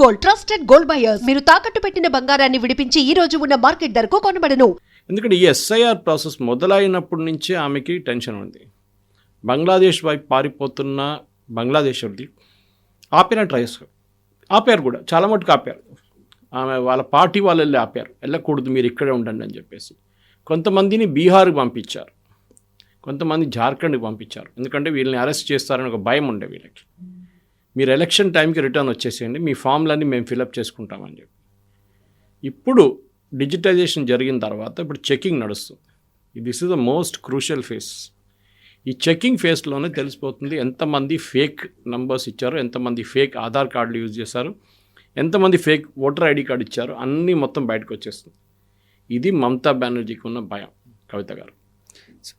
Gold, trusted gold buyers. మీరు తాకట్టు పెట్టిన బంగారాన్ని విడిపించి ఈ రోజు ఉన్న మార్కెట్ ధరకు కొనబడను. ఎందుకంటే ఈ ఎస్ఐఆర్ ప్రాసెస్ మొదలైనప్పటి నుంచే ఆమెకి టెన్షన్ ఉంది. బంగ్లాదేశ్ వైపు పారిపోతున్న బంగ్లాదేశ్ది ఆపారు కూడా, చాలా మటుకు ఆపారు. ఆమె వాళ్ళ పార్టీ వాళ్ళు వెళ్ళి ఆపారు, వెళ్ళకూడదు మీరు ఇక్కడే ఉండండి అని చెప్పేసి. కొంతమందిని బీహార్కి పంపించారు, కొంతమంది జార్ఖండ్కి పంపించారు. ఎందుకంటే వీళ్ళని అరెస్ట్ చేస్తారని ఒక భయం ఉండే వీళ్ళకి. మీరు ఎలక్షన్ టైంకి రిటర్న్ వచ్చేసేయండి, మీ ఫామ్లన్నీ మేము ఫిలప్ చేసుకుంటామని చెప్పి. ఇప్పుడు డిజిటైజేషన్ జరిగిన తర్వాత ఇప్పుడు చెకింగ్ నడుస్తుంది. This is the most crucial face. ఈ చెకింగ్ ఫేస్లోనే తెలిసిపోతుంది ఎంతమంది ఫేక్ నంబర్స్ ఇచ్చారు, ఎంతమంది ఫేక్ ఆధార్ కార్డులు యూజ్ చేశారు, ఎంతమంది ఫేక్ ఓటర్ ఐడి కార్డు ఇచ్చారు, అన్నీ మొత్తం బయటకు వచ్చేస్తుంది. ఇది మమతా బెనర్జీకి ఉన్న భయం. కవిత గారు,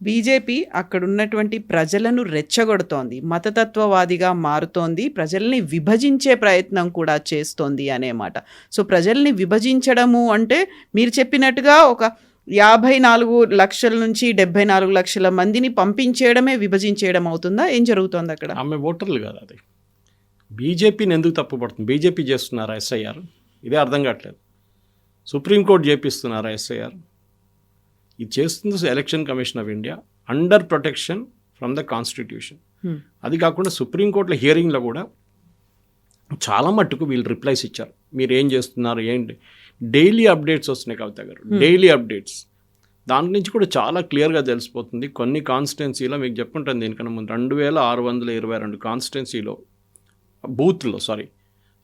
బీజేపీ అక్కడ ఉన్నటువంటి ప్రజలను రెచ్చగొడుతోంది, మతతత్వవాదిగా మారుతోంది, ప్రజల్ని విభజించే ప్రయత్నం కూడా చేస్తోంది అనే మాట. సో ప్రజల్ని విభజించడము అంటే మీరు చెప్పినట్టుగా ఒక 54 లక్షల నుంచి 74 లక్షల మందిని పంపించేయడమే విభజించేయడం అవుతుందా? ఏం జరుగుతోంది అక్కడ? ఆమె ఓటర్లు కాదు, అది బీజేపీని ఎందుకు తప్పుపడుతుంది? బీజేపీ చేస్తున్నారా ఎస్ఐఆర్? ఇదే అర్థం కావట్లేదు. సుప్రీంకోర్టు చేపిస్తున్నారా ఎస్ఐఆర్? ఇది చేస్తుంది election commission of India under protection from the constitution. అది కాకుండా సుప్రీంకోర్టులో హియరింగ్లో కూడా చాలా మట్టుకు వీళ్ళు రిప్లైస్ ఇచ్చారు. మీరు ఏం చేస్తున్నారు, ఏంటి, డైలీ అప్డేట్స్ వస్తున్నాయి కవిత గారు, డైలీ అప్డేట్స్. దాని నుంచి కూడా చాలా క్లియర్గా తెలిసిపోతుంది. కొన్ని కాన్స్టిట్యున్సీలో మీకు చెప్పుంటాను దీనికన్నా ముందు 2622 కాన్స్టిట్యున్సీలో బూత్లో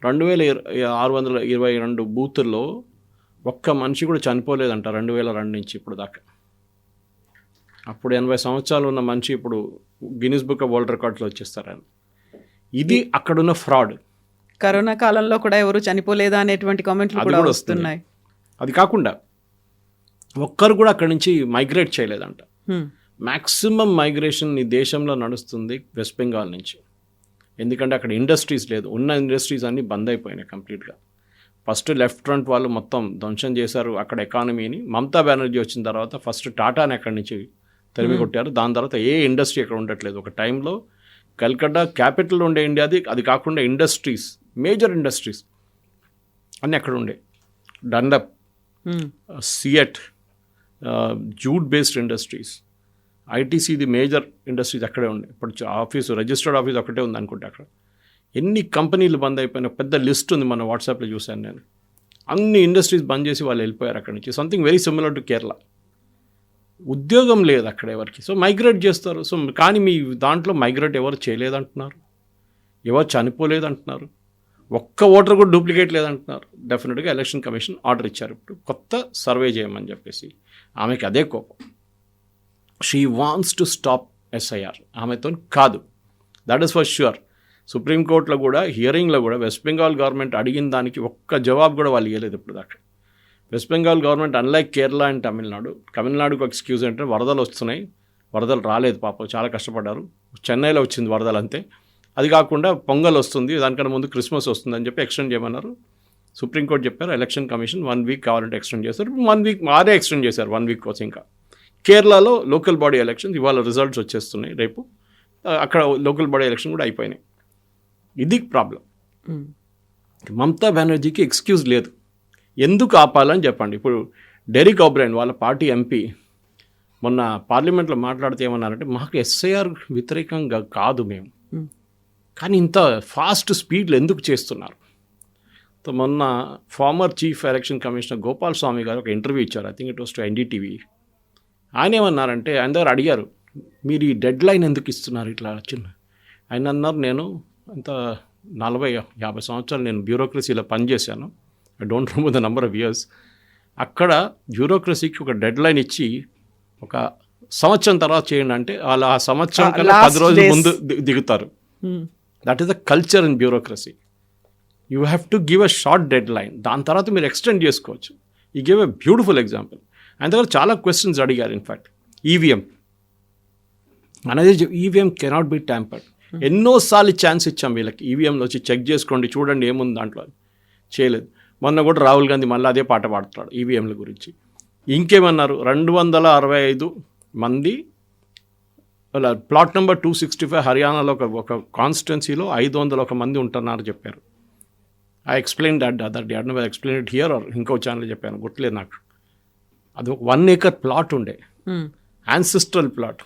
2622 బూతుల్లో ఒక్క మనిషి కూడా చనిపోలేదంట 2002 నుంచి ఇప్పుడు దాకా. అప్పుడు 80 సంవత్సరాలు ఉన్న మనిషి ఇప్పుడు గిన్నిస్ బుక్ ఆఫ్ వరల్డ్ రికార్డ్స్లో వచ్చేస్తారని. ఇది అక్కడున్న ఫ్రాడ్. కరోనా కాలంలో కూడా ఎవరు చనిపోలేదా అనేటువంటి కామెంట్లు కూడా వస్తున్నాయి. అది కాకుండా ఒక్కరు కూడా అక్కడి నుంచి మైగ్రేట్ చేయలేదంట. మ్యాక్సిమం మైగ్రేషన్ ఈ దేశంలో నడుస్తుంది వెస్ట్ బెంగాల్ నుంచి. ఎందుకంటే అక్కడ ఇండస్ట్రీస్ లేదు, ఉన్న ఇండస్ట్రీస్ అన్నీ బంద్ అయిపోయినాయి కంప్లీట్గా. ఫస్ట్ లెఫ్ట్ ఫ్రంట్ వాళ్ళు మొత్తం ధ్వంసం చేశారు అక్కడ ఎకానమీని. మమతా బెనర్జీ వచ్చిన తర్వాత ఫస్ట్ టాటాని అక్కడి నుంచి తరిమి కొట్టారు. దాని తర్వాత ఏ ఇండస్ట్రీ అక్కడ ఉండట్లేదు. ఒక టైంలో కల్కట్టా క్యాపిటల్ ఉండే ఇండియాది, అది కాకుండా ఇండస్ట్రీస్, మేజర్ ఇండస్ట్రీస్ అన్నీ అక్కడ ఉండే. Dunlop, CEAT, jute based industries, ఐటీసీది మేజర్ ఇండస్ట్రీస్ అక్కడే ఉండే. ఇప్పుడు ఆఫీసు, రిజిస్టర్డ్ ఆఫీస్ ఒకటే ఉంది అనుకుంటే అక్కడ. ఎన్ని కంపెనీలు బంద్ అయిపోయిన పెద్ద లిస్ట్ ఉంది, మన వాట్సాప్లో చూశాను నేను. అన్ని ఇండస్ట్రీస్ బంద్ చేసి వాళ్ళు వెళ్ళిపోయారు అక్కడి నుంచి. Something very similar to Kerala. ఉద్యోగం లేదు అక్కడ ఎవరికి, సో మైగ్రేట్ చేస్తారు. సో కానీ మీ దాంట్లో మైగ్రేట్ ఎవరు చేయలేదంటున్నారు, ఎవరు చనిపోలేదంటున్నారు, ఒక్క ఓటర్ కూడా డూప్లికేట్ లేదంటున్నారు. డెఫినెట్గా ఎలక్షన్ కమిషన్ ఆర్డర్ ఇచ్చారు ఇప్పుడు కొత్త సర్వే చేయమని చెప్పేసి. ఆమెకి అదే కోపం. She wants to stop SIR. ఆమెతో కాదు, దట్ ఈస్ ఫర్ ష్యూర్. సుప్రీంకోర్టులో కూడా హియరింగ్లో కూడా వెస్ట్ బెంగాల్ గవర్నమెంట్ అడిగిన దానికి ఒక్క జవాబు కూడా వాళ్ళు ఇవ్వలేదు ఇప్పుడు దాకా. West Bengal government unlike Kerala and తమిళనాడుకు ఎక్స్క్యూజ్ అంటే వరదలు వస్తున్నాయి, వరదలు రాలేదు పాపం, చాలా కష్టపడ్డారు. చెన్నైలో వచ్చింది వరదలు అంతే. అది కాకుండా పొంగల్ వస్తుంది, దానికన్నా ముందు క్రిస్మస్ వస్తుంది అని చెప్పి ఎక్స్టెండ్ చేయమన్నారు. సుప్రీంకోర్టు చెప్పారు ఎలక్షన్ కమిషన్ 1 వీక్ కావాలంటే ఎక్స్టెండ్ చేశారు. 1 వీక్ మారే ఎక్స్టెండ్ చేశారు, 1 వీక్ కోసం. ఇంకా కేరళలో లోకల్ బాడీ ఎలక్షన్స్ ఇవాళ రిజల్ట్స్ వచ్చేస్తున్నాయి రేపు. అక్కడ లోకల్ బాడీ ఎలక్షన్ కూడా అయిపోయినాయి. ఇది ప్రాబ్లం. మమతా బెనర్జీకి ఎక్స్క్యూజ్ లేదు. ఎందుకు ఆపాలని చెప్పండి. ఇప్పుడు డెరిక్ ఓబ్రైన్ వాళ్ళ పార్టీ ఎంపీ మొన్న పార్లమెంట్లో మాట్లాడితే ఏమన్నారంటే, మాకు ఎస్ఐఆర్ వ్యతిరేకంగా కాదు మేము, కానీ ఇంత ఫాస్ట్ స్పీడ్లో ఎందుకు చేస్తున్నారు. మొన్న former chief election commissioner Gopal Swami గారు ఒక ఇంటర్వ్యూ ఇచ్చారు. I think it was to NDTV. ఆయన ఏమన్నారంటే, ఆయన దగ్గర అడిగారు, మీరు ఈ డెడ్ లైన్ ఎందుకు ఇస్తున్నారు ఇట్లా చిన్న. ఆయన అన్నారు, నేను అంత 40-50 సంవత్సరాలు నేను బ్యూరోక్రసీలో పనిచేశాను. I don't remember the number of years. అక్కడ బ్యూరోక్రసీకి ఒక డెడ్ లైన్ ఇచ్చి ఒక సంవత్సరం తర్వాత చేయండి అంటే వాళ్ళు ఆ సంవత్సరం కన్నా 10 రోజుల ముందు దిగుతారు. That is the culture in bureaucracy. You have to give a short dead line, దాని తర్వాత మీరు ఎక్స్టెండ్ చేసుకోవచ్చు. ఈ గివ్ ఎ బ్యూటిఫుల్ ఎగ్జాంపుల్. ఆయన దగ్గర చాలా క్వశ్చన్స్ అడిగారు. ఇన్ఫ్యాక్ట్ ఈవీఎం అనేది, ఈవీఎం కెనాట్ బి ట్యాంపర్డ్. ఎన్నోసార్లు ఛాన్స్ ఇచ్చాం వీళ్ళకి, ఈవీఎంలో వచ్చి చెక్ చేసుకోండి, చూడండి ఏముంది దాంట్లో. చేయలేదు. మొన్న కూడా రాహుల్ గాంధీ మళ్ళీ అదే పాట పాడుతున్నాడు ఈవీఎంల గురించి. ఇంకేమన్నారు, 265 మంది ప్లాట్ నెంబర్ 265 హర్యానాలో ఒక కాన్స్టిట్యున్సీలో 501 మంది ఉంటున్నారు చెప్పారు. I explain that day I explain it here or ఇంకో ఛానల్ చెప్పాను, గుర్తులేదు నాకు. అది ఒక 1 acre ప్లాట్ ఉండే, యాన్సిస్ట్రల్ ప్లాట్.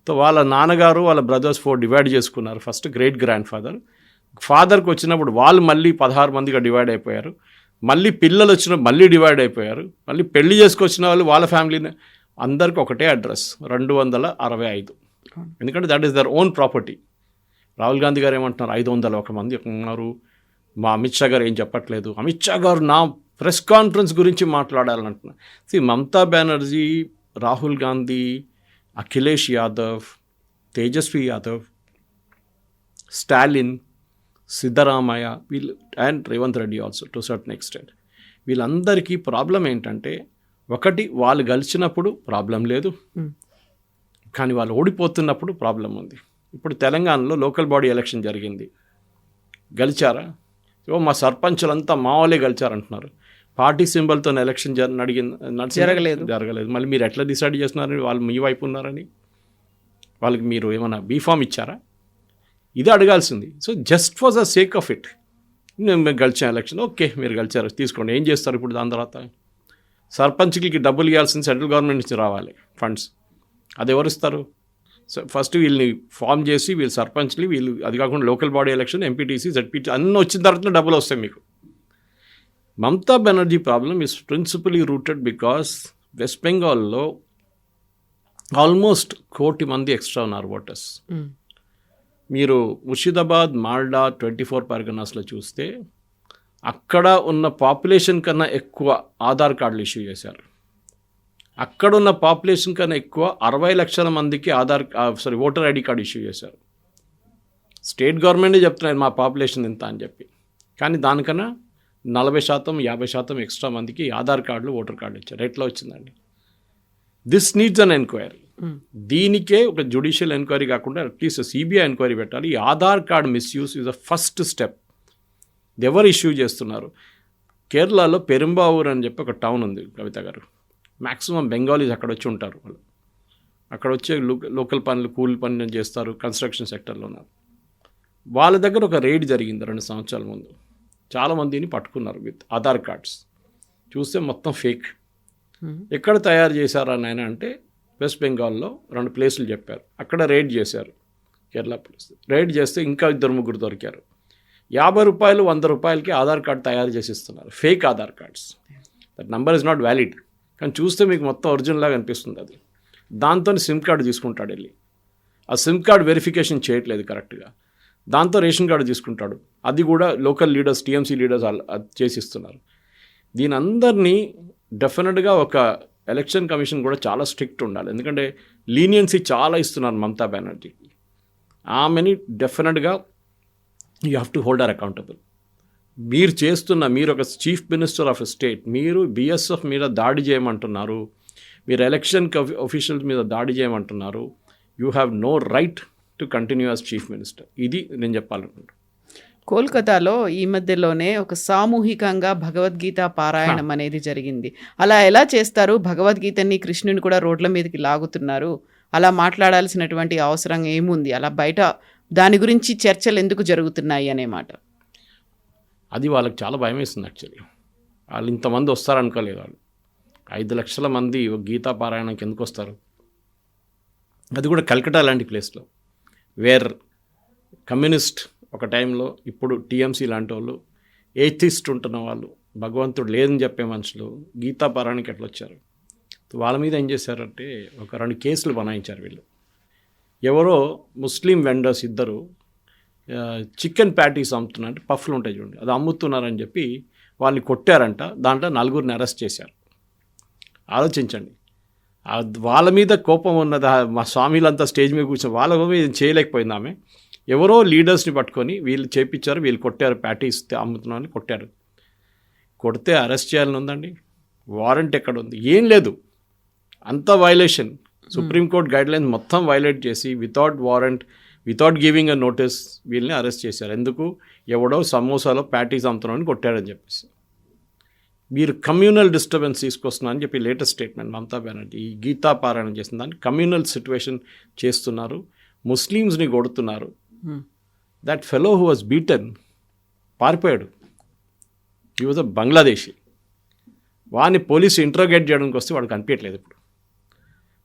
సో వాళ్ళ నాన్నగారు వాళ్ళ బ్రదర్స్ 4 డివైడ్ చేసుకున్నారు. ఫస్ట్ గ్రేట్ గ్రాండ్ ఫాదర్కి వచ్చినప్పుడు వాళ్ళు మళ్ళీ 16 మందిగా డివైడ్ అయిపోయారు. మళ్ళీ పిల్లలు వచ్చినప్పుడు మళ్ళీ డివైడ్ అయిపోయారు. మళ్ళీ పెళ్లి చేసుకొచ్చిన వాళ్ళు వాళ్ళ ఫ్యామిలీని అందరికి ఒకటే అడ్రస్ 265. ఎందుకంటే that is their own property. Rahul Gandhi గారు ఏమంటున్నారు, 501 మంది ఉన్నారు, మా అమిత్ షా గారు ఏం చెప్పట్లేదు. అమిత్ షా గారు నా ప్రెస్ కాన్ఫరెన్స్ గురించి మాట్లాడాలంటున్నారు. మమతా బెనర్జీ, రాహుల్ గాంధీ, అఖిలేష్ యాదవ్, తేజస్వి యాదవ్, స్టాలిన్, సిద్ధరామయ్య, వీళ్ళు and Revanth Reddy also to certain extent, వీళ్ళందరికీ ప్రాబ్లం ఏంటంటే, ఒకటి వాళ్ళు గెలిచినప్పుడు ప్రాబ్లం లేదు, కానీ వాళ్ళు ఓడిపోతున్నప్పుడు ప్రాబ్లం ఉంది. ఇప్పుడు తెలంగాణలో లోకల్ బాడీ ఎలక్షన్ జరిగింది, గెలిచారా? మా సర్పంచులంతా మా వాళ్ళే గెలిచారంటున్నారు. పార్టీ సింబల్తో ఎలక్షన్ జరగలేదు. మళ్ళీ మీరు ఎట్లా డిసైడ్ చేస్తున్నారని, వాళ్ళు మీ వైపు ఉన్నారని వాళ్ళకి మీరు ఏమైనా బీఫామ్ ఇచ్చారా? ఇది అడగాల్సింది. So just for the sake of it, మేము గెలిచాం ఎలక్షన్, ఓకే మీరు గెలిచారు తీసుకోండి, ఏం చేస్తారు ఇప్పుడు? దాని తర్వాత సర్పంచ్కి డబ్బులు ఇవ్వాల్సింది సెంట్రల్ గవర్నమెంట్ నుంచి రావాలి ఫండ్స్, అది ఎవరు ఇస్తారు? సో ఫస్ట్ వీళ్ళని ఫామ్ చేసి వీళ్ళు సర్పంచ్లు, వీళ్ళు అది కాకుండా local body election, MPTC, ZPT అన్నీ వచ్చిన తర్వాత డబ్బులు వస్తాయి మీకు. Mamata Banerjee problem is principally rooted because west బెంగాల్లో ఆల్మోస్ట్ 1 కోటి మంది ఎక్స్ట్రా ఉన్నారు ఓటర్స్. మీరు ముర్షిదాబాద్, మాల్డా, 24 పర్గనాస్లో చూస్తే అక్కడ ఉన్న పాపులేషన్ కన్నా ఎక్కువ ఆధార్ కార్డులు ఇష్యూ చేశారు. అక్కడున్న పాపులేషన్ కన్నా ఎక్కువ 60 లక్షల మందికి ఓటర్ ఐడి కార్డు ఇష్యూ చేశారు. స్టేట్ గవర్నమెంటే చెప్తున్నారు మా పాపులేషన్ ఇంత అని చెప్పి, కానీ దానికన్నా 40%, 50% ఎక్స్ట్రా మందికి ఆధార్ కార్డులు, ఓటర్ కార్డులు ఇచ్చారు. ఎట్లా వచ్చిందండి? This needs an enquiry. దీనికే ఒక జ్యుడిషియల్ ఎంక్వైరీ కాకుండా అట్లీస్ట్ సిబిఐ ఎంక్వైరీ పెట్టాలి. ఈ Aadhaar card misuse is the first step. ఎవరు ఇష్యూ చేస్తున్నారు? కేరళలో పెరుంబావూర్ అని చెప్పి ఒక టౌన్ ఉంది కవిత గారు, మ్యాక్సిమం బెంగాలీస్ అక్కడ వచ్చి ఉంటారు. వాళ్ళు అక్కడ వచ్చే లోకల్ పనులు, కూలి పనులు చేస్తారు, కన్స్ట్రక్షన్ సెక్టర్లో ఉన్నారు. వాళ్ళ దగ్గర ఒక రేడ్ జరిగింది 2 సంవత్సరాల ముందు. చాలామందిని పట్టుకున్నారు విత్ ఆధార్ కార్డ్స్. చూస్తే మొత్తం ఫేక్. ఎక్కడ తయారు చేశారని ఆయన అంటే వెస్ట్ బెంగాల్లో 2 ప్లేసులు చెప్పారు. అక్కడ రేడ్ చేశారు కేరళ పోలీస్. రేడ్ చేస్తే ఇంకా 2-3 దొరికారు. 50 రూపాయలు, 100 రూపాయలకి ఆధార్ కార్డ్ తయారు చేసి ఇస్తున్నారు, fake Aadhaar cards. That number is not valid, కానీ చూస్తే మీకు మొత్తం ఒరిజినల్ లాగా అనిపిస్తుంది అది. దాంతో సిమ్ కార్డు తీసుకుంటాడు వెళ్ళి, ఆ సిమ్ కార్డు వెరిఫికేషన్ చేయట్లేదు కరెక్ట్గా, దాంతో రేషన్ కార్డు తీసుకుంటాడు, అది కూడా లోకల్ లీడర్స్, టీఎంసీ లీడర్స్ చేసిస్తున్నారు. దీని అందరినీ డెఫినెట్గా ఒక ఎలక్షన్ కమిషన్ కూడా చాలా స్ట్రిక్ట్ ఉండాలి, ఎందుకంటే లీనియన్సీ చాలా ఇస్తున్నారు మమతా బెనర్జీకి. ఆమెని డెఫినెట్గా you have to hold her accountable. మీరు ఒక chief minister of a state, మీరు బిఎస్ఎఫ్ మీద దాడి చేయమంటున్నారు, మీరు ఎలక్షన్ ఆఫీషియల్స్ మీద దాడి చేయమంటున్నారు. You have no right to continue as chief minister. ఇది నేను చెప్పాలనుకుంటున్నాను. కోల్కతాలో ఈ మధ్యలోనే ఒక సామూహికంగా భగవద్గీత పారాయణం అనేది జరిగింది. అలా ఎలా చేస్తారు? భగవద్గీతని, కృష్ణుని కూడా రోడ్ల మీదకి లాగుతున్నారు. అలా మాట్లాడాల్సినటువంటి అవసరం ఏముంది? అలా బయట దాని గురించి చర్చలు ఎందుకు జరుగుతున్నాయి అనే మాట. అది వాళ్ళకి చాలా భయం వేస్తుంది యాక్చువల్లీ. వాళ్ళు ఇంతమంది వస్తారనుకోలేదు. వాళ్ళు 5 లక్షల మంది గీతా పారాయణంకి ఎందుకు వస్తారు? అది కూడా కల్కటా లాంటి ప్లేస్లో, వేర్ కమ్యూనిస్ట్ ఒక టైంలో, ఇప్పుడు టీఎంసీ లాంటి వాళ్ళు, ఏథిస్ట్ ఉంటున్న వాళ్ళు, భగవంతుడు లేదని చెప్పే మనుషులు గీతా పారాయణకి ఎట్లా వచ్చారు? వాళ్ళ మీద ఏం చేశారంటే ఒక 2 కేసులు బనాయించారు వీళ్ళు. ఎవరో ముస్లిం వెండర్స్ ఇద్దరు చికెన్ ప్యాటీస్ అమ్ముతున్నారు, అంటే పఫ్లు ఉంటాయి చూడండి, అది అమ్ముతున్నారని చెప్పి వాళ్ళని కొట్టారంట. దాంట్లో 4గురిని అరెస్ట్ చేశారు. ఆలోచించండి, వాళ్ళ మీద కోపం ఉన్నది. మా స్వామిలంతా స్టేజ్ మీద కూర్చొని వాళ్ళ మీద చేయలేకపోయింది ఆమె. ఎవరో లీడర్స్ని పట్టుకొని వీళ్ళు చేపించారు, వీళ్ళు కొట్టారు, ప్యాటీస్ అమ్ముతున్నారని కొట్టారు. కొడితే అరెస్ట్ చేయాలని ఉందండి, వారెంట్ ఎక్కడ ఉంది? ఏం లేదు, అంత వైలేషన్. సుప్రీంకోర్టు గైడ్లైన్స్ మొత్తం వైలేట్ చేసి without warrant, without giving a notice వీళ్ళని అరెస్ట్ చేశారు. ఎందుకు? ఎవడో సమోసాలో ప్యాటీస్ అమ్ముతున్నారని కొట్టారని చెప్పేసి. మీరు కమ్యూనల్ డిస్టర్బెన్స్ తీసుకొస్తున్నారని చెప్పి లేటెస్ట్ స్టేట్మెంట్ మమతా బెనర్జీ. ఈ గీతా పారాయణం చేసిన దాన్ని కమ్యూనల్ సిచ్యువేషన్ చేస్తున్నారు, ముస్లిమ్స్ని కొడుతున్నారు. That fellow who was beaten పారిపోయాడు. ఈ వాజ్ బంగ్లాదేశీ. వాడిని పోలీసు ఇంట్రోగేట్ చేయడానికి వస్తే వాడు కనిపించట్లేదు. ఇప్పుడు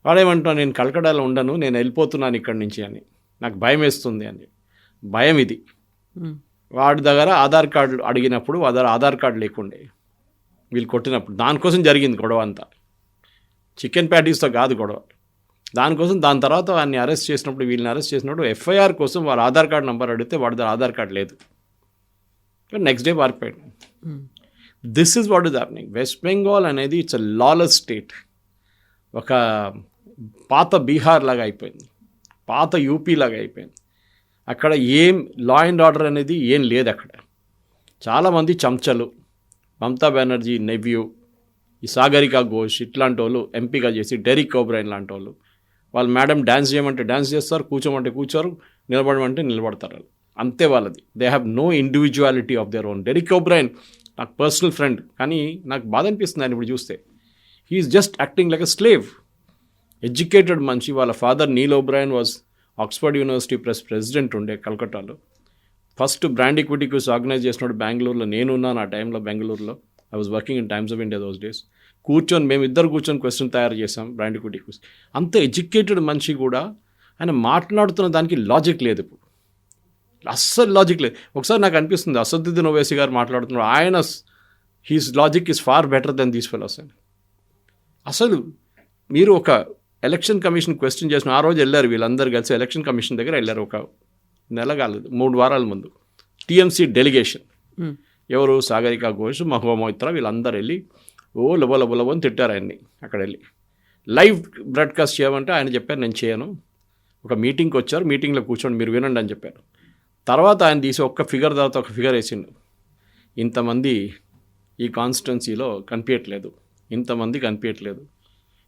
వాడేమంటాను, నేను కలకడాలో ఉండను, నేను వెళ్ళిపోతున్నాను ఇక్కడి నుంచి అని, నాకు భయం వేస్తుంది అని. భయం ఇది. వాడి దగ్గర ఆధార్ కార్డు అడిగినప్పుడు ఆధార్ కార్డు లేకుండే వీళ్ళు కొట్టినప్పుడు, దానికోసం జరిగింది గొడవ అంతా. చికెన్ ప్యాటీస్తో కాదు గొడవ, దానికోసం. దాని తర్వాత వాడిని అరెస్ట్ చేసినప్పుడు, వీళ్ళని అరెస్ట్ చేసినప్పుడు ఎఫ్ఐఆర్ కోసం వాళ్ళ ఆధార్ కార్డు నెంబర్ అడిగితే వాడి దగ్గర ఆధార్ కార్డు లేదు. నెక్స్ట్ డే పారిపోయాడు. This is what is happening. West Bengal అనేది ఇట్స్ అ లాలెస్ స్టేట్. ఒక పాత బీహార్ లాగా అయిపోయింది, పాత యూపీ లాగా అయిపోయింది. అక్కడ ఏం లా అండ్ ఆర్డర్ అనేది ఏం లేదు. అక్కడ చాలామంది చంచలు, మమతా బెనర్జీ నెవ్యూ, ఈ సాగరికా ఘోష్ ఇట్లాంటి వాళ్ళు ఎంపీగా చేసి, డెరిక్ ఓబ్రైన్ లాంటి వాళ్ళు, వాళ్ళు మేడం డ్యాన్స్ చేయమంటే డ్యాన్స్ చేస్తారు, కూర్చోమంటే కూర్చోరు, నిలబడమంటే నిలబడతారు. అంతే వాళ్ళది. They have no individuality of their own. Derek O'Brien నాకు పర్సనల్ ఫ్రెండ్, కానీ నాకు బాధ అనిపిస్తుంది ఆయన ఇప్పుడు చూస్తే. He's just acting like a slave. Educated మనిషి. వాళ్ళ father Neil O'Brien was Oxford university president ఉండే కలకట్టాలో. First brand equity quiz organise చేసినప్పుడు బెంగళూరులో నేనున్నాను. ఆ టైంలో బెంగళూరులో I was working in Times of India those days. మేమిద్దరు కూర్చొని క్వశ్చన్ తయారు చేసాం బ్రాండ్ ఈక్విటీ క్విజ్. అంత ఎడ్యుకేటెడ్ మనిషి కూడా ఆయన మాట్లాడుతున్న దానికి లాజిక్ లేదు. ఇప్పుడు అస్సలు లాజిక్ లేదు. ఒకసారి నాకు అనిపిస్తుంది అసదుద్దీన్ ఓవైసీ గారు మాట్లాడుతున్నారు, ఆయన his logic is far better than these fellows అని. అసలు మీరు ఒక ఎలక్షన్ కమిషన్ క్వశ్చన్ చేసిన ఆ రోజు వెళ్ళారు వీళ్ళందరూ కలిసి ఎలక్షన్ కమిషన్ దగ్గర వెళ్ళారు. ఒక నెల కాలేదు, 3 వారాల ముందు టీఎంసీ డెలిగేషన్, ఎవరు సాగరికా ఘోష్, మహువా మొయిత్రా, వీళ్ళందరూ వెళ్ళి లబో అని తిట్టారు ఆయన్ని. అక్కడ వెళ్ళి లైవ్ బ్రాడ్కాస్ట్ చేయమంటే ఆయన చెప్పారు నేను చేయను. ఒక మీటింగ్కి వచ్చారు, మీటింగ్లో కూర్చోండి మీరు వినండి అని చెప్పారు. తర్వాత ఆయన తీసి ఒక్క ఫిగర్ తర్వాత ఒక ఫిగర్ వేసిండు. ఇంతమంది ఈ కాన్స్టిట్యున్సీలో కనిపించట్లేదు, ఇంతమంది కనిపించట్లేదు,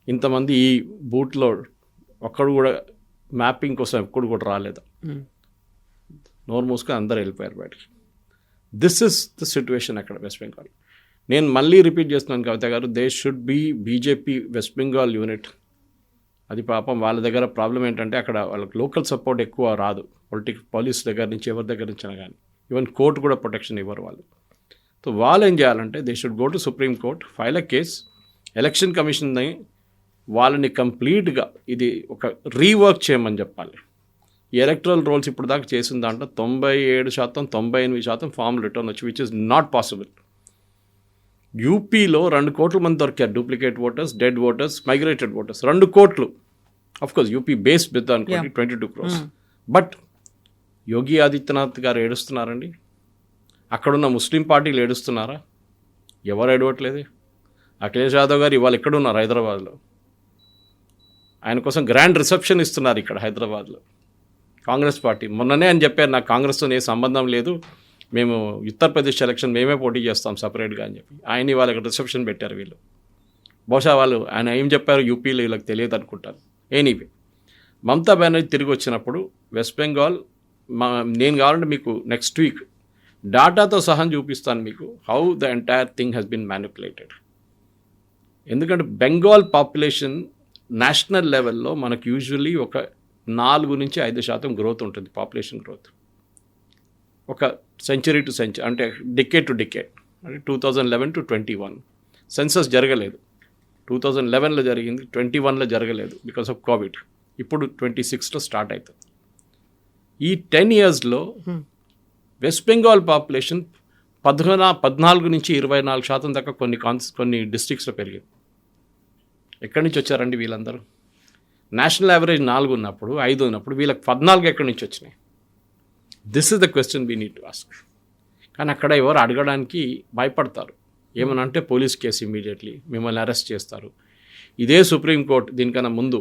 ఇంతమంది ఈ బూట్లో ఒక్కడు కూడా మ్యాపింగ్ కోసం ఎప్పుడు కూడా రాలేదు. నోరు మూసుకొని అందరూ వెళ్ళిపోయారు బయటికి. దిస్ ఇస్ ద సిచ్యువేషన్ అక్కడ వెస్ట్ బెంగాల్. నేను మళ్ళీ రిపీట్ చేస్తున్నాను కవిత గారు, they should be BJP West Bengal unit. అది పాపం వాళ్ళ దగ్గర ప్రాబ్లం ఏంటంటే అక్కడ వాళ్ళకి లోకల్ సపోర్ట్ ఎక్కువ రాదు. పోలీస్ దగ్గర నుంచి ఎవరి దగ్గర నుంచినా కానీ, ఈవెన్ కోర్టు కూడా ప్రొటెక్షన్ ఇవ్వరు వాళ్ళు. సో వాళ్ళు ఏం చేయాలంటే they should go to supreme court, file a case. Election కమిషన్ని వాళ్ళని కంప్లీట్గా ఇది ఒక రీవర్క్ చేయమని చెప్పాలి. ఈ ఎలక్ట్రల్ రోల్స్ ఇప్పుడు దాకా చేసిన దాంట్లో 97%, 98% ఫామ్ రిటర్న్ వచ్చి, విచ్ ఇస్ నాట్ పాసిబుల్. యూపీలో 2 కోట్ల మంది దొరికారు, duplicate voters, dead voters, migrated voters. 2 కోట్లు. అఫ్కోర్స్ యూపీ బేస్ పెద్ద అనుకోండి, 22 crores. బట్ యోగి ఆదిత్యనాథ్ గారు ఏడుస్తున్నారండి. అక్కడున్న ముస్లిం పార్టీలు ఏడుస్తున్నారా? ఎవరు ఏడవట్లేదు. అఖిలేష్ యాదవ్ గారు ఇవాళ ఎక్కడున్నారు? హైదరాబాద్లో. ఆయన కోసం గ్రాండ్ రిసెప్షన్ ఇస్తున్నారు ఇక్కడ హైదరాబాద్లో. కాంగ్రెస్ పార్టీ మొన్ననే అని చెప్పారు, నాకు కాంగ్రెస్తో ఏ సంబంధం లేదు, మేము ఉత్తరప్రదేశ్ ఎలక్షన్ మేమే పోటీ చేస్తాం సపరేట్గా అని చెప్పి ఆయన వాళ్ళకి రిసెప్షన్ పెట్టారు వీళ్ళు. బహుశా వాళ్ళు ఆయన ఏం చెప్పారు యూపీలో వీళ్ళకి తెలియదు అనుకుంటారు. ఎనీవే, మమతా బెనర్జీ తిరిగి వచ్చినప్పుడు వెస్ట్ బెంగాల్ నేను కావాలంటే మీకు నెక్స్ట్ వీక్ డాటాతో సహా చూపిస్తాను మీకు how the entire thing has been manipulated. ఎందుకంటే బెంగాల్ పాపులేషన్ నేషనల్ లెవెల్లో మనకు యూజువల్లీ ఒక 4 నుంచి 5% గ్రోత్ ఉంటుంది, పాపులేషన్ గ్రోత్. ఒక సెంచరీ టు సెంచరీ అంటే డికేడ్ టు డికేడ్. అంటే 2011 to 21 సెన్సస్ జరగలేదు. 2011లో జరిగింది, 21లో జరగలేదు బికాస్ ఆఫ్ కోవిడ్. ఇప్పుడు 26లో స్టార్ట్ అవుతుంది. ఈ 10 yearsలో వెస్ట్ బెంగాల్ పాపులేషన్ 14 నుంచి 24% దాకా కొన్ని డిస్ట్రిక్ట్స్లో పెరిగింది. ఎక్కడి నుంచి వచ్చారండి వీళ్ళందరూ? నేషనల్ యావరేజ్ 4 ఉన్నప్పుడు, 5 ఉన్నప్పుడు వీళ్ళకి 14 ఎక్కడి నుంచి వచ్చినాయి? This is the question we need to ask. కానీ అక్కడ ఎవరు అడగడానికి భయపడతారు. ఏమన్నా అంటే పోలీస్ కేసు ఇమీడియట్లీ మిమ్మల్ని అరెస్ట్ చేస్తారు. ఇదే సుప్రీంకోర్టు దీనికన్నా ముందు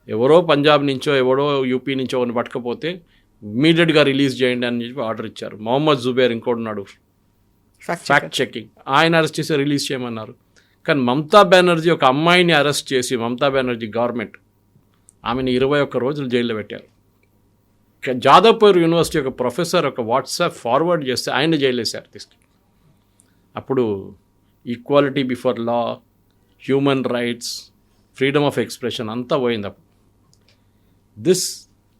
ఎవరో పంజాబ్ నుంచో ఎవరో యూపీ నుంచో ఒకరిని పట్టకపోతే ఇమీడియట్గా రిలీజ్ చేయండి అని చెప్పి ఆర్డర్ ఇచ్చారు. మొహమ్మద్ జుబేర్ ఇంకోటి ఉన్నాడు ఫ్యాక్ట్ చెకింగ్, ఆయన అరెస్ట్ చేసి రిలీజ్ చేయమన్నారు. కానీ మమతా బెనర్జీ ఒక అమ్మాయిని అరెస్ట్ చేసి, మమతా బెనర్జీ గవర్నమెంట్ ఆమెను 21 రోజులు జైల్లో పెట్టారు. జాదవ్పూర్ యూనివర్సిటీ ఒక ప్రొఫెసర్ ఒక వాట్సాప్ ఫార్వర్డ్ చేస్తే ఆయన జైలు వేశారు తీసుకు. అప్పుడు equality before law, human rights, freedom of expression అంతా పోయింది. అప్పుడు this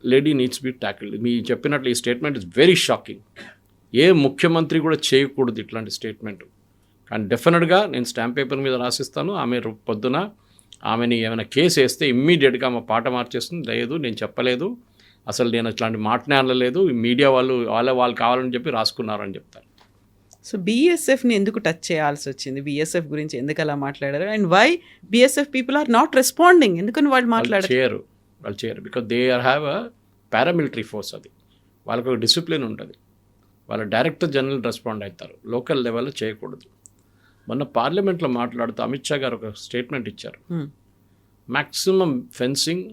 lady needs be tackled. మీ చెప్పినట్లు ఈ స్టేట్మెంట్ ఇస్ వెరీ షాకింగ్. ఏ ముఖ్యమంత్రి కూడా చేయకూడదు ఇట్లాంటి స్టేట్మెంట్. కానీ డెఫినెట్గా నేను స్టాంప్ పేపర్ మీద రాసిస్తాను. ఆమె పొద్దున ఆమెని ఏమైనా కేసు వేస్తే ఇమ్మీడియట్గా ఆమె పాట మార్చేస్తుంది. లేదు నేను చెప్పలేదు, అసలు నేను అట్లాంటి మాటనే అనలేదు, మీడియా వాళ్ళు కావాలని చెప్పి రాసుకున్నారని చెప్తారు. సో బీఎస్ఎఫ్ని ఎందుకు టచ్ చేయాల్సి వచ్చింది? బీఎస్ఎఫ్ గురించి ఎందుకు అలా మాట్లాడారు? And why BSF people are not responding? ఎందుకని వాళ్ళు మాట్లాడారు? వాళ్ళు చేయరు because they have a paramilitary force. అది వాళ్ళకు ఒక డిసిప్లిన్ ఉంటుంది. వాళ్ళ డైరెక్టర్ జనరల్ రెస్పాండ్ అవుతారు, లోకల్ లెవెల్లో చేయకూడదు. మొన్న పార్లమెంట్లో మాట్లాడుతూ అమిత్ షా గారు ఒక స్టేట్మెంట్ ఇచ్చారు. మ్యాక్సిమం ఫెన్సింగ్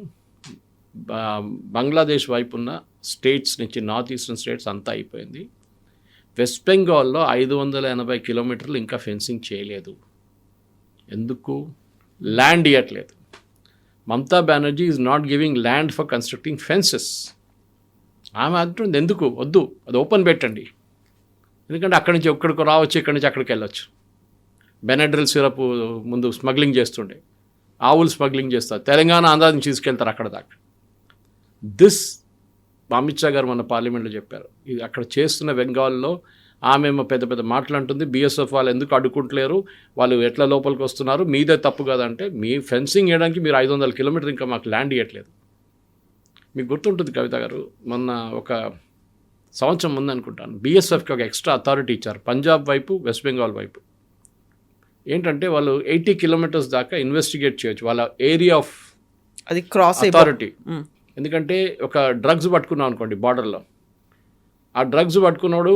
బంగ్లాదేశ్ వైపు ఉన్న స్టేట్స్ నుంచి, నార్త్ ఈస్టర్న్ స్టేట్స్ అంతా అయిపోయింది. వెస్ట్ బెంగాల్లో 580 కిలోమీటర్లు ఇంకా ఫెన్సింగ్ చేయలేదు. ఎందుకు? ల్యాండ్ ఇవ్వట్లేదు. Mamata Banerjee is not giving land for constructing fences. ఆమె అంటుంది ఎందుకు వద్దు, అది ఓపెన్ పెట్టండి, ఎందుకంటే అక్కడి నుంచి ఎక్కడికి రావచ్చు, ఇక్కడి నుంచి అక్కడికి వెళ్ళొచ్చు. బెనడ్రిల్ సిరప్ ముందు స్మగ్లింగ్ చేస్తుండే, ఆవులు స్మగ్లింగ్ చేస్తారు, తెలంగాణ ఆంధ్ర నుంచి తీసుకెళ్తారు అక్కడ దాకా. దిస్ అమిత్ షా గారు మన పార్లమెంట్లో చెప్పారు. ఇది అక్కడ చేస్తున్న బెంగాల్లో ఆమె పెద్ద పెద్ద మాటలు అంటుంది. బీఎస్ఎఫ్ వాళ్ళు ఎందుకు అడ్డుకుంటలేరు, వాళ్ళు ఎట్లా లోపలికి వస్తున్నారు, మీదే తప్పు కదంటే, మీ ఫెన్సింగ్ వేయడానికి మీరు 500 కిలోమీటర్ ఇంకా మాకు ల్యాండ్ ఇవ్వట్లేదు. మీకు గుర్తుంటుంది కవిత గారు, మొన్న ఒక సంవత్సరం ముందు అనుకుంటాను, బీఎస్ఎఫ్కి ఒక ఎక్స్ట్రా అథారిటీ ఇచ్చారు పంజాబ్ వైపు, వెస్ట్ బెంగాల్ వైపు. ఏంటంటే వాళ్ళు 80 కిలోమీటర్స్ దాకా ఇన్వెస్టిగేట్ చేయొచ్చు వాళ్ళ ఏరియా ఆఫ్ అది క్రాస్ అథారిటీ. ఎందుకంటే ఒక డ్రగ్స్ పట్టుకున్నాం అనుకోండి బార్డర్లో, ఆ డ్రగ్స్ పట్టుకున్నాడు,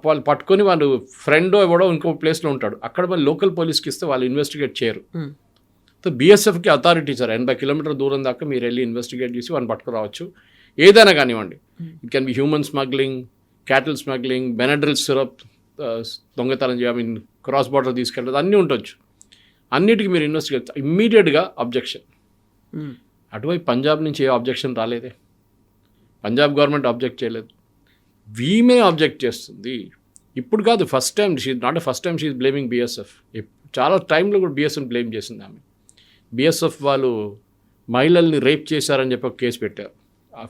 వాళ్ళు పట్టుకొని వాళ్ళు ఫ్రెండ్ ఎవడో ఇంకో ప్లేస్లో ఉంటాడు, అక్కడ వాళ్ళు లోకల్ పోలీస్కి ఇస్తే వాళ్ళు ఇన్వెస్టిగేట్ చేయరు. సో బీఎస్ఎఫ్కి అథారిటీ ఇచ్చారు 80 కిలోమీటర్ దూరం దాకా మీరు వెళ్ళి ఇన్వెస్టిగేట్ చేసి వాళ్ళని పట్టుకురావచ్చు. ఏదైనా కానివ్వండి, it can be human smuggling, cattle smuggling, Benadryl syrup దొంగతనం చేయ, క్రాస్ బార్డర్ తీసుకెళ్ళదు, అన్నీ ఉండొచ్చు. అన్నిటికీ మీరు ఇన్వెస్టిగేట్, ఇమ్మీడియట్గా అబ్జెక్షన్. అటువైపు పంజాబ్ నుంచి ఏ అబ్జెక్షన్ రాలేదే, పంజాబ్ గవర్నమెంట్ అబ్జెక్ట్ చేయలేదు, వీమే అబ్జెక్ట్ చేస్తుంది. ఇప్పుడు కాదు, first time, first time she's blaming BSF. చాలా టైంలో కూడా బీఎస్ఎఫ్ బ్లేమ్ చేసింది ఆమె. బీఎస్ఎఫ్ వాళ్ళు మహిళల్ని రేప్ చేశారని చెప్పి ఒక కేసు పెట్టారు.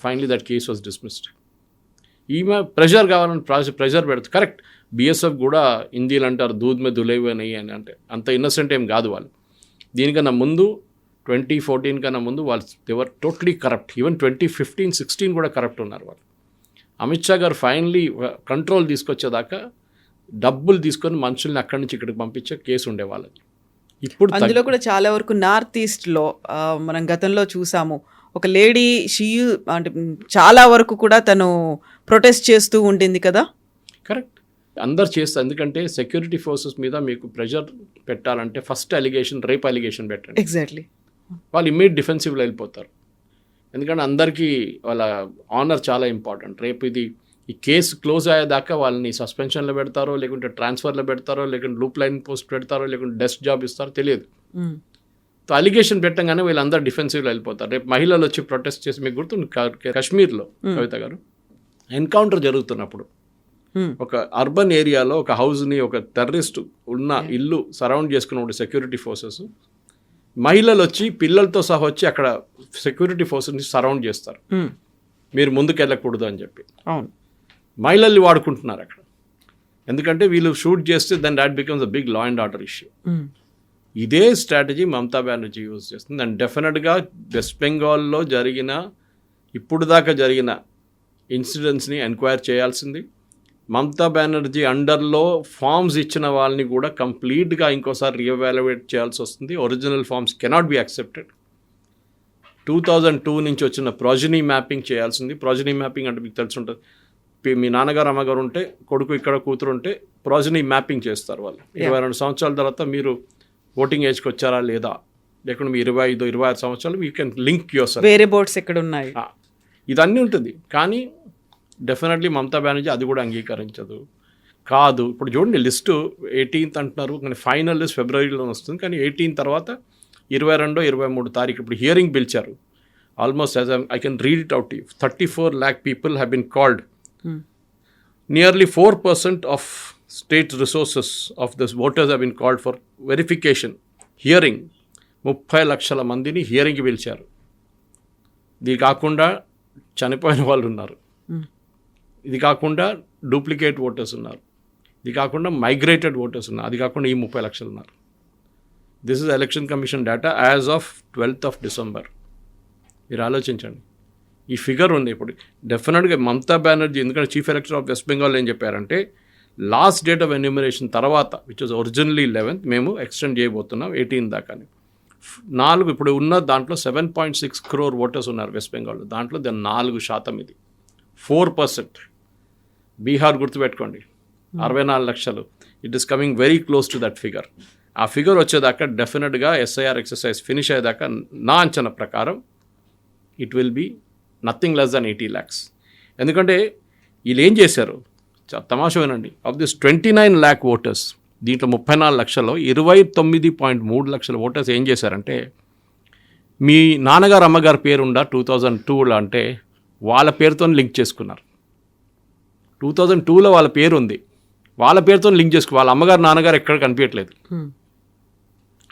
Finally that case was dismissed. ఈమె ప్రెషర్ కావాలని ప్రెషర్ పెడుతుంది. కరెక్ట్, బీఎస్ఎఫ్ కూడా హిందీలు అంటారు దూద్ మే దులేవే నయ్యి అని, అంటే అంత ఇన్నసెంట్ ఏం కాదు వాళ్ళు. దీనికన్నా ముందు 2014 కన్నా ముందు వాళ్ళు దేవర్ టోటలీ కరప్ట్. ఈవెన్ 2015-16 కూడా కరప్ట్ ఉన్నారు వాళ్ళు. అమిత్ షా గారు ఫైనలీ కంట్రోల్ తీసుకొచ్చేదాకా డబ్బులు తీసుకొని మనుషుల్ని అక్కడి నుంచి ఇక్కడికి పంపించే కేసు ఉండే వాళ్ళది. ఇప్పుడు అందులో కూడా చాలా వరకు నార్త్ ఈస్ట్లో మనం గతంలో చూసాము, ఒక లేడీ అంటే చాలా వరకు కూడా తను ప్రొటెస్ట్ చేస్తూ ఉండింది కదా. కరెక్ట్, అందరు చేస్తారు. ఎందుకంటే సెక్యూరిటీ ఫోర్సెస్ మీద మీకు ప్రెషర్ పెట్టాలంటే ఫస్ట్ అలిగేషన్, రేప్ అలిగేషన్ పెట్టండి. ఎగ్జాక్ట్లీ, వాళ్ళు ఇమ్మీడియట్ డిఫెన్సివ్లో వెళ్ళిపోతారు. ఎందుకంటే అందరికీ వాళ్ళ ఆనర్ చాలా ఇంపార్టెంట్. రేపు ఈ కేసు క్లోజ్ అయ్యేదాకా వాళ్ళని సస్పెన్షన్లో పెడతారో, లేకుంటే ట్రాన్స్ఫర్లో పెడతారో, లేకుంటే లూప్ లైన్ పోస్ట్ పెడతారో, లేకుంటే డెస్క్ జాబ్ ఇస్తారో తెలియదు. సో అలిగేషన్ పెట్టగానే వీళ్ళందరూ డిఫెన్సివ్లో వెళ్ళిపోతారు. రేపు మహిళలు వచ్చి ప్రొటెస్ట్ చేసి, మీకు గుర్తుంది కాశ్మీర్లో కవిత గారు, ఎన్కౌంటర్ జరుగుతున్నప్పుడు ఒక అర్బన్ ఏరియాలో ఒక హౌస్ని ఒక టెర్రరిస్ట్ ఉన్న ఇల్లు సరౌండ్ చేసుకున్నప్పుడు సెక్యూరిటీ ఫోర్సెస్, మహిళలు వచ్చి పిల్లలతో సహా వచ్చి అక్కడ సెక్యూరిటీ ఫోర్సెస్ని సరౌండ్ చేస్తారు, మీరు ముందుకు వెళ్ళకూడదు అని చెప్పి. అవును, మహిళల్ని వాడుకుంటున్నారు అక్కడ. ఎందుకంటే వీళ్ళు షూట్ చేస్తే then that becomes a big law and order issue. ఇదే స్ట్రాటజీ మమతా బెనర్జీ యూజ్ చేస్తుంది. అండ్ డెఫినెట్గా వెస్ట్ బెంగాల్లో ఇప్పుడు దాకా జరిగిన ఇన్సిడెంట్స్ని ఎంక్వైర్ చేయాల్సింది. మమతా బెనర్జీ అండర్లో ఫామ్స్ ఇచ్చిన వాళ్ళని కూడా కంప్లీట్గా ఇంకోసారి రీఎవాల్యుయేట్ చేయాల్సి వస్తుంది. Original forms cannot be accepted. 2002 నుంచి వచ్చిన ప్రాజనీ మ్యాపింగ్ చేయాల్సింది. ప్రాజనీ మ్యాపింగ్ అంటే మీకు తెలిసి ఉంటుంది, మీ నాన్నగారు అమ్మగారు ఉంటే, కొడుకు ఇక్కడ కూతురు ఉంటే ప్రాజనీ మ్యాపింగ్ చేస్తారు వాళ్ళు. 22 సంవత్సరాల తర్వాత మీరు ఓటింగ్ ఏజ్కి వచ్చారా లేదా, లేకుంటే మీ 25-26 సంవత్సరాలు you can link your self. వేరే బోర్డ్స్ ఎక్కడ ఉన్నాయి, ఇదన్నీ ఉంటుంది. కానీ డెఫినెట్లీ మమతా బెనర్జీ అది కూడా అంగీకరించదు. కాదు, ఇప్పుడు చూడండి లిస్టు 18th అంటున్నారు, కానీ ఫైనల్ లిస్ట్ ఫిబ్రవరిలో వస్తుంది. కానీ 18 తర్వాత 22-23 తారీఖు ఇప్పుడు హియరింగ్ పిలిచారు. Almost as I can read it out, 34 lakh people have been called. Nearly 4% of state resources of this voters have been called for verification. Hearing 30 లక్షల మందిని హియరింగ్కి పిలిచారు. ఇది కాకుండా చనిపోయిన వాళ్ళు ఉన్నారు, ఇది కాకుండా డూప్లికేట్ ఓటర్స్ ఉన్నారు, ఇది కాకుండా మైగ్రేటెడ్ ఓటర్స్ ఉన్నారు, అది కాకుండా ఈ 30 లక్షలు ఉన్నారు. This is election commission data as of 12th December. మీరు ఆలోచించండి, ఈ ఫిగర్ ఉంది. ఇప్పుడు డెఫినెట్గా మమతా బెనర్జీ, ఎందుకంటే చీఫ్ ఎలక్టర్ ఆఫ్ వెస్ట్ బెంగాల్ ఏం చెప్పారంటే లాస్ట్ డేట్ ఆఫ్ ఎన్యూమరేషన్ తర్వాత, విచ్ వాజ్ ఒరిజినల్లీ 11th, మేము ఎక్స్టెండ్ చేయబోతున్నాం 18 దాకాని. 4 ఇప్పుడు ఉన్న దాంట్లో 7.6 crore ఓటర్స్ ఉన్నారు వెస్ట్ బెంగాల్లో, దాంట్లో 4%. ఇది 4%. బీహార్ గుర్తుపెట్టుకోండి 64 లక్షలు. It is coming very close to that figure. ఆ ఫిగర్ వచ్చేదాకా డెఫినెట్గా ఎస్ఐఆర్ ఎక్సర్సైజ్ ఫినిష్ అయ్యేదాకా నా అంచనా ప్రకారం it will be nothing less than 80 lakhs. ఎందుకంటే వీళ్ళు ఏం చేశారు, తమాషా వినండి, ఆఫ్ దిస్ 29 lakh ఓటర్స్, దీంట్లో 34 లక్షల్లో 29.3 లక్షల ఓటర్స్ ఏం చేశారంటే, మీ నాన్నగారు అమ్మగారి పేరుండా 2002లో అంటే వాళ్ళ పేరుతో లింక్ చేసుకున్నారు. 2002లో వాళ్ళ పేరు ఉంది, వాళ్ళ పేరుతో లింక్ చేసుకు, వాళ్ళ అమ్మగారు నాన్నగారు ఎక్కడ కనిపించట్లేదు.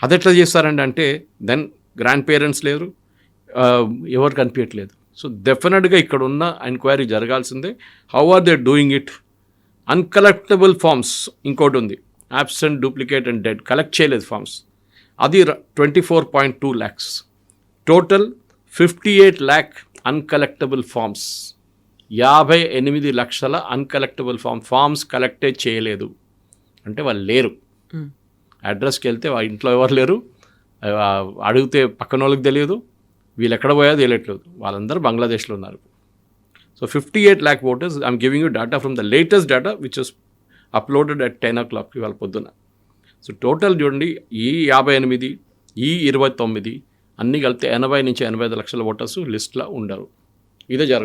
అది ఎట్లా చేస్తారండి అంటే, దెన్ గ్రాండ్ పేరెంట్స్ లేరు, ఎవరు కనిపించట్లేదు. సో డెఫినెట్గా ఇక్కడ ఉన్న ఎంక్వైరీ జరగాల్సిందే. How are they doing it? Uncollectable forms ఇంకోటి ఉంది, absent, duplicate and dead, collect చేయలేదు ఫార్మ్స్, అది 24.2 lakhs. Total 58 lakh uncollectable forms. 58 లక్షల అన్కలెక్టబుల్ ఫార్మ్స్ కలెక్టే చేయలేదు అంటే వాళ్ళు లేరు. అడ్రస్కి వెళ్తే వాళ్ళ ఇంట్లో ఎవరు లేరు, అడిగితే పక్కన వాళ్ళకి తెలియదు, వీళ్ళు ఎక్కడ పోయా తెలియట్లేదు, వాళ్ళందరూ బంగ్లాదేశ్లో ఉన్నారు. So 58 lakh voters, I'm giving you data from the latest data which is uploaded at 10 o'clock ఇవాళ పొద్దున. సో టోటల్ చూడండి, ఈ 58, ఈ 29 అన్నీ కలిపితే 80 నుంచి 85 లక్షల ఓటర్స్ లిస్ట్లో ఉండరు. ఇదే జరుగుతుంది.